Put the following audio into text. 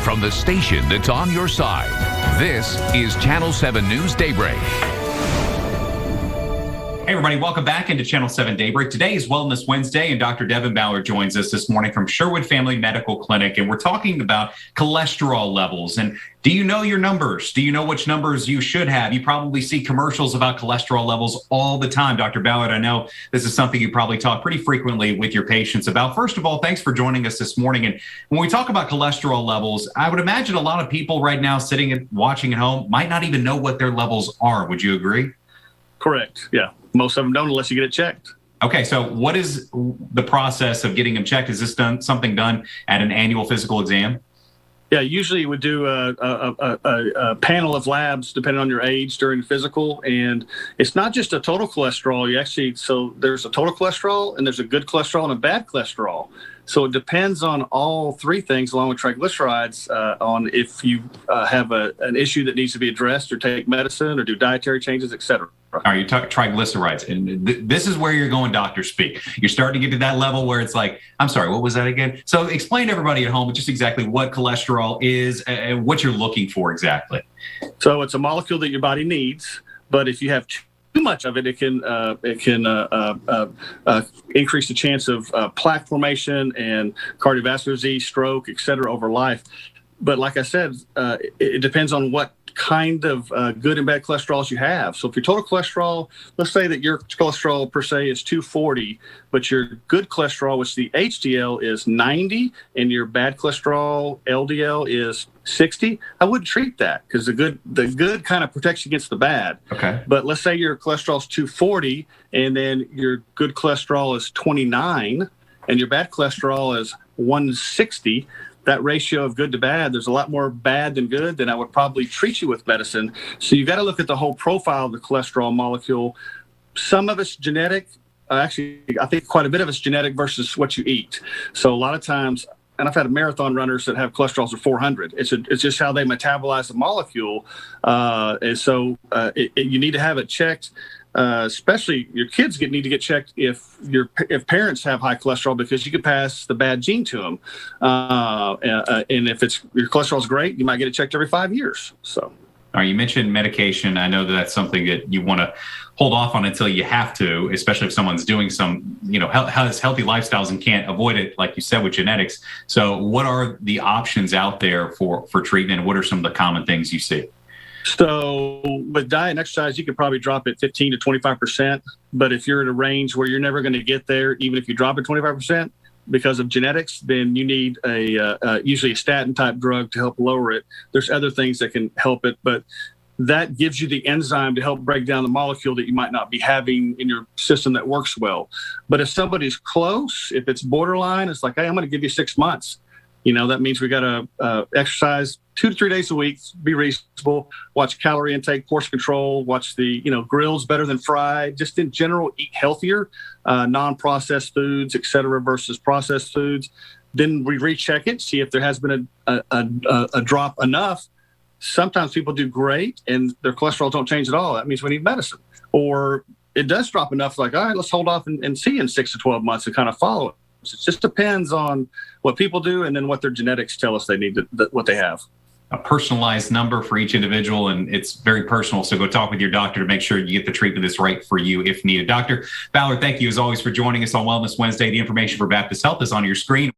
from the station that's on your side. This is Channel 7 News Daybreak. Hey everybody, welcome back into Channel 7 Daybreak. Today is Wellness Wednesday, and Dr. Devon Ballard joins us this morning from Sherwood Family Medical Clinic, and we're talking about cholesterol levels. And do you know your numbers? Do you know which numbers you should have? You probably see commercials about cholesterol levels all the time. Dr. Ballard, I know this is something you probably talk pretty frequently with your patients about. First of all, thanks for joining us this morning. And when we talk about cholesterol levels, I would imagine a lot of people right now sitting and watching at home might not even know what their levels are. Would you agree? Correct. Yeah. Most of them don't unless you get it checked. Okay. So what is the process of getting them checked? Is this something done at an annual physical exam? Yeah. Usually we do a panel of labs depending on your age during the physical. And it's not just a total cholesterol. So there's a total cholesterol and there's a good cholesterol and a bad cholesterol. So it depends on all three things along with triglycerides on if you have an issue that needs to be addressed or take medicine or do dietary changes, et cetera. All right, you talk triglycerides, and this is where you're going doctor speak. You're starting to get to that level where it's like, I'm sorry, what was that again? So explain to everybody at home just exactly what cholesterol is and what you're looking for exactly. So it's a molecule that your body needs, but if you have too much of it, it can increase the chance of plaque formation and cardiovascular disease, stroke, et cetera, over life. But like I said, it depends on what kind of good and bad cholesterols you have. So if your total cholesterol, let's say that your cholesterol per se is 240, but your good cholesterol, which the HDL is 90, and your bad cholesterol LDL is 60, I wouldn't treat that because the good kind of protects against the bad. Okay. But let's say your cholesterol is 240, and then your good cholesterol is 29, and your bad cholesterol is 160. That ratio of good to bad, there's a lot more bad than good, then I would probably treat you with medicine. So you've got to look at the whole profile of the cholesterol molecule. Some of it's genetic. Actually, I think quite a bit of it's genetic versus what you eat. So a lot of times, and I've had marathon runners that have cholesterols of 400. It's just how they metabolize the molecule. And so you need to have it checked. Especially your kids need to get checked if parents have high cholesterol, because you could pass the bad gene to them. And if your cholesterol is great, you might get it checked every 5 years. So. All right, you mentioned medication. I know that's something that you want to hold off on until you have to, especially if someone's doing some, has healthy lifestyles and can't avoid it, like you said, with genetics. So what are the options out there for treatment? What are some of the common things you see? So with diet and exercise, you could probably drop it 15 to 25%. But if you're at a range where you're never going to get there, even if you drop it 25% because of genetics, then you need usually a statin type drug to help lower it. There's other things that can help it, but that gives you the enzyme to help break down the molecule that you might not be having in your system that works well. But if somebody's close, if it's borderline, it's like, hey, I'm going to give you 6 months. That means we got to exercise 2 to 3 days a week, be reasonable, watch calorie intake, portion control, watch the, grills better than fried, just in general, eat healthier, non-processed foods, et cetera, versus processed foods. Then we recheck it, see if there has been a drop enough. Sometimes people do great and their cholesterol don't change at all. That means we need medicine. Or it does drop enough, like, all right, let's hold off and see in 6 to 12 months and kind of follow it. It just depends on what people do and then what their genetics tell us they need what they have. A personalized number for each individual, and it's very personal. So go talk with your doctor to make sure you get the treatment that's right for you if needed. Dr. Ballard, thank you as always for joining us on Wellness Wednesday. The information for Baptist Health is on your screen.